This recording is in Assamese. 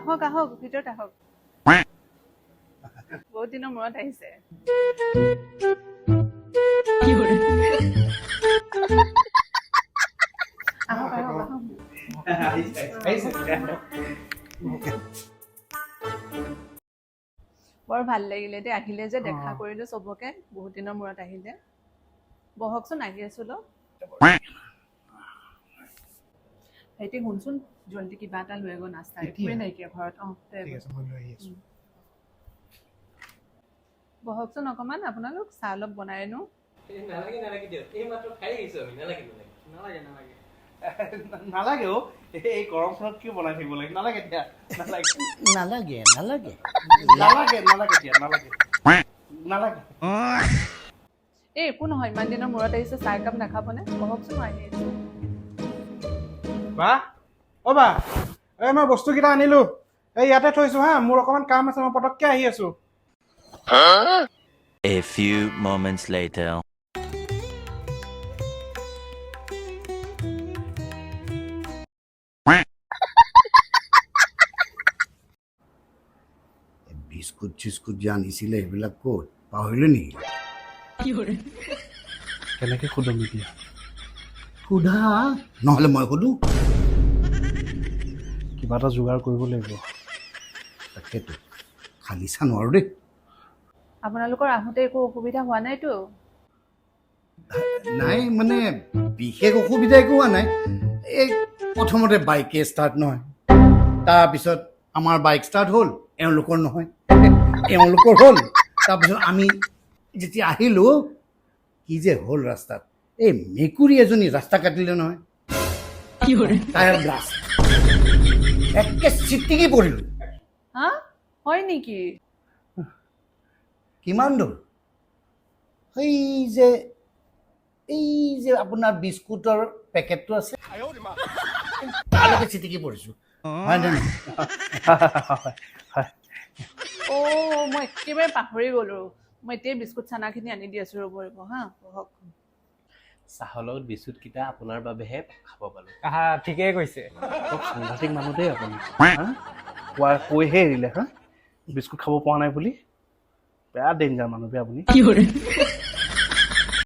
আহক আহক ভিতৰত আহক বহুত দিনৰ মূৰত আহিছে আহক আহক আহক বৰ ভাল লাগিলে দে আহিলে যে দেখা কৰিলো চবকে বহুত দিনৰ মূৰত আহিলে বহকচোন আহি আছো ল ভাইটি শুনচোন জলদি কিবা এটা লৈ গৈ নাস্তা একোৱে নাইকিয়া ঘৰত ঠিক আছে মই লৈ আহি আছো বহকচোন অকমান আপোনালোক চাহ অলপ বনাই নো নালাগে নালাগে দিয়ক এই মাত্ৰ খাই আহিছো আমি নালাগে নালাগে নালাগে অ এই গৰমখনত কি বনাই থাকিব লাগে নালাগে দিয়া নালাগে নালাগে নালাগে নালাগে নালাগে দিয়া নালাগে নালাগে এই একো নহয় ইমান দিনৰ মূৰত আহিছে চাহ একাপ নাখাবনে বহকচোন আহি আছো বা অ বা এই মই বস্তুকেইটা আনিলো এই ইয়াতে থৈছো হা মোৰ অকমান কাম আছে মই পটককে আহি আছো A few moments later. Biscuit চিস্কুট যে আনিছিলে সেইবিলাক ক'ত পাহৰিলে নেকি কেনেকে সুধম এতিয়া সোধা নহ'লে মই সোধো কিবা এটা যোগাৰ কৰিব লাগিব তাকেতো খালি চা নোৱাৰো দেই আপোনালোকৰ আহোঁতে একো অসুবিধা হোৱা নাইতো নাই মানে বিশেষ অসুবিধা একো হোৱা নাই এই প্ৰথমতে বাইকে ষ্টাৰ্ট নহয় তাৰপিছত আমাৰ বাইক ষ্টাৰ্ট হ'ল এওঁলোকৰ নহয় এওঁলোকৰ হ'ল তাৰপিছত আমি যেতিয়া আহিলোঁ কি যে হ'ল ৰাস্তাত এই মেকুৰী এজনী ৰাস্তা কাটিলে নহয় টায়াৰ ব্লাষ্ট একে চিটিকি পৰিলোঁ হা হয় নেকি কিমান দূৰ এই যে আপোনাৰ বিস্কুটৰ পেকেটটো আছে তালৈকে চিটিকি পৰিছোঁ হয় নে নহয় মই একেবাৰে পাহৰি গ'লো মই এতিয়াই বিস্কুট চানাখিনি আনি দি আছো ৰ'ব হা বহক চাহৰ লগত বিস্কুটকেইটা আপোনাৰ বাবেহে খাব পালো ঠিকেই কৈছে সাংঘাতিক মানুহ দেই আপুনি কৈহে এৰিলে হা বিস্কুট খাব পৰা নাই বুলি বেয়া ডেঞ্জাৰ মানুহ বে আপুনি